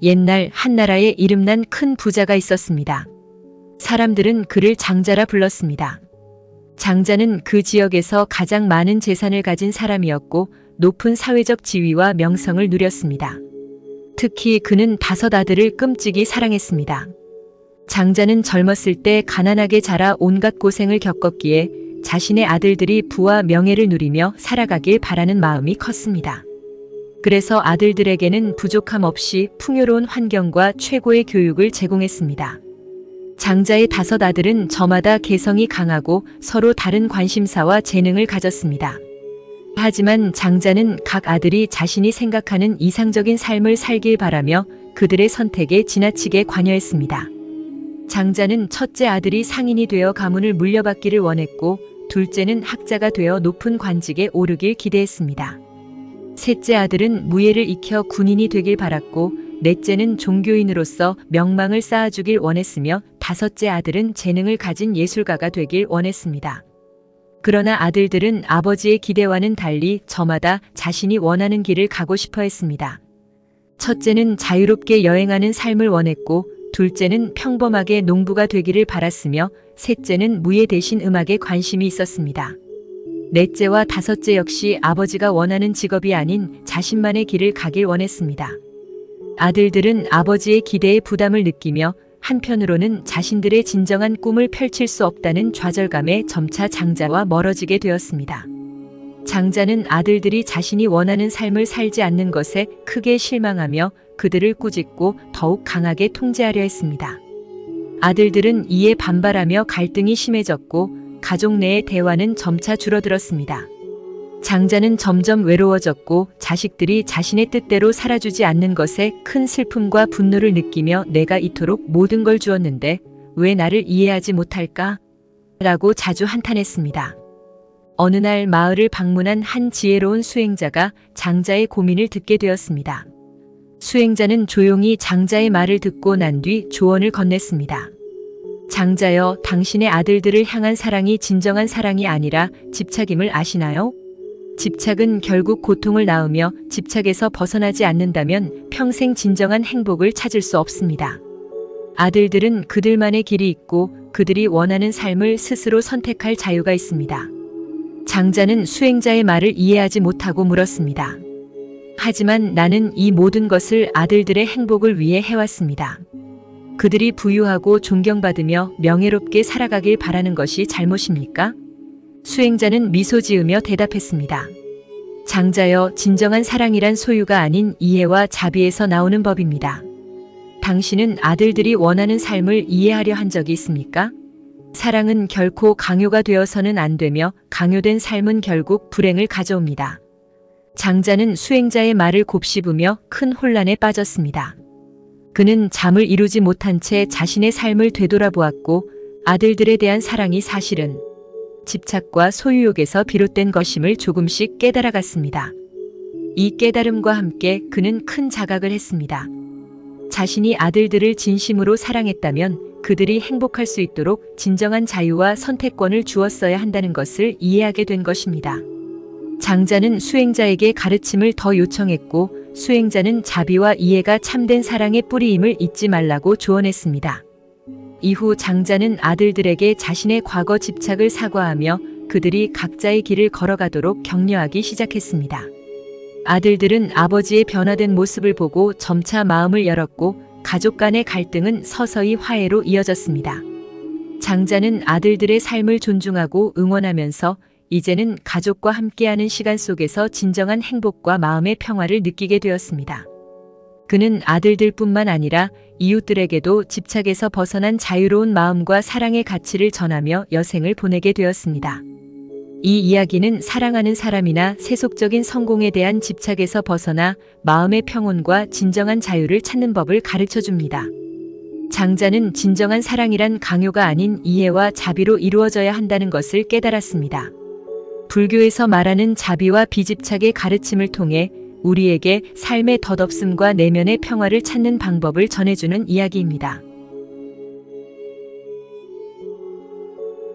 옛날 한나라에 이름난 큰 부자가 있었습니다. 사람들은 그를 장자라 불렀습니다. 장자는 그 지역에서 가장 많은 재산을 가진 사람이었고 높은 사회적 지위와 명성을 누렸습니다. 특히 그는 5 아들을 끔찍이 사랑했습니다. 장자는 젊었을 때 가난하게 자라 온갖 고생을 겪었기에 자신의 아들들이 부와 명예를 누리며 살아가길 바라는 마음이 컸습니다. 그래서 아들들에게는 부족함 없이 풍요로운 환경과 최고의 교육을 제공했습니다. 장자의 5 아들은 저마다 개성이 강하고 서로 다른 관심사와 재능을 가졌습니다. 하지만 장자는 각 아들이 자신이 생각하는 이상적인 삶을 살길 바라며 그들의 선택에 지나치게 관여했습니다. 장자는 첫째 아들이 상인이 되어 가문을 물려받기를 원했고 둘째는 학자가 되어 높은 관직에 오르길 기대했습니다. 셋째 아들은 무예를 익혀 군인이 되길 바랐고 넷째는 종교인으로서 명망을 쌓아주길 원했으며 5째 아들은 재능을 가진 예술가가 되길 원했습니다. 그러나 아들들은 아버지의 기대와는 달리 저마다 자신이 원하는 길을 가고 싶어 했습니다. 첫째는 자유롭게 여행하는 삶을 원했고 둘째는 평범하게 농부가 되기를 바랐으며 셋째는 무예 대신 음악에 관심이 있었습니다. 넷째와 5째 역시 아버지가 원하는 직업이 아닌 자신만의 길을 가길 원했습니다. 아들들은 아버지의 기대에 부담을 느끼며 한편으로는 자신들의 진정한 꿈을 펼칠 수 없다는 좌절감에 점차 장자와 멀어지게 되었습니다. 장자는 아들들이 자신이 원하는 삶을 살지 않는 것에 크게 실망하며 그들을 꾸짖고 더욱 강하게 통제하려 했습니다. 아들들은 이에 반발하며 갈등이 심해졌고 가족 내의 대화는 점차 줄어들었습니다. 장자는 점점 외로워졌고 자식들이 자신의 뜻대로 살아주지 않는 것에 큰 슬픔과 분노를 느끼며 내가 이토록 모든 걸 주었는데 왜 나를 이해하지 못할까? 라고 자주 한탄했습니다. 어느 날 마을을 방문한 한 지혜로운 수행자가 장자의 고민을 듣게 되었습니다. 수행자는 조용히 장자의 말을 듣고 난 뒤 조언을 건넸습니다. 장자여, 당신의 아들들을 향한 사랑이 진정한 사랑이 아니라 집착임을 아시나요? 집착은 결국 고통을 낳으며 집착에서 벗어나지 않는다면 평생 진정한 행복을 찾을 수 없습니다. 아들들은 그들만의 길이 있고 그들이 원하는 삶을 스스로 선택할 자유가 있습니다. 장자는 수행자의 말을 이해하지 못하고 물었습니다. 하지만 나는 이 모든 것을 아들들의 행복을 위해 해왔습니다. 그들이 부유하고 존경받으며 명예롭게 살아가길 바라는 것이 잘못입니까? 수행자는 미소 지으며 대답했습니다. 장자여, 진정한 사랑이란 소유가 아닌 이해와 자비에서 나오는 법입니다. 당신은 아들들이 원하는 삶을 이해하려 한 적이 있습니까? 사랑은 결코 강요가 되어서는 안 되며 강요된 삶은 결국 불행을 가져옵니다. 장자는 수행자의 말을 곱씹으며 큰 혼란에 빠졌습니다. 그는 잠을 이루지 못한 채 자신의 삶을 되돌아보았고 아들들에 대한 사랑이 사실은 집착과 소유욕에서 비롯된 것임을 조금씩 깨달아갔습니다. 이 깨달음과 함께 그는 큰 자각을 했습니다. 자신이 아들들을 진심으로 사랑했다면 그들이 행복할 수 있도록 진정한 자유와 선택권을 주었어야 한다는 것을 이해하게 된 것입니다. 장자는 수행자에게 가르침을 더 요청했고 수행자는 자비와 이해가 참된 사랑의 뿌리임을 잊지 말라고 조언했습니다. 이후 장자는 아들들에게 자신의 과거 집착을 사과하며 그들이 각자의 길을 걸어가도록 격려하기 시작했습니다. 아들들은 아버지의 변화된 모습을 보고 점차 마음을 열었고 가족 간의 갈등은 서서히 화해로 이어졌습니다. 장자는 아들들의 삶을 존중하고 응원하면서 이제는 가족과 함께하는 시간 속에서 진정한 행복과 마음의 평화를 느끼게 되었습니다. 그는 아들들뿐만 아니라 이웃들에게도 집착에서 벗어난 자유로운 마음과 사랑의 가치를 전하며 여생을 보내게 되었습니다. 이 이야기는 사랑하는 사람이나 세속적인 성공에 대한 집착에서 벗어나 마음의 평온과 진정한 자유를 찾는 법을 가르쳐 줍니다. 장자는 진정한 사랑이란 강요가 아닌 이해와 자비로 이루어져야 한다는 것을 깨달았습니다. 불교에서 말하는 자비와 비집착의 가르침을 통해 우리에게 삶의 덧없음과 내면의 평화를 찾는 방법을 전해주는 이야기입니다.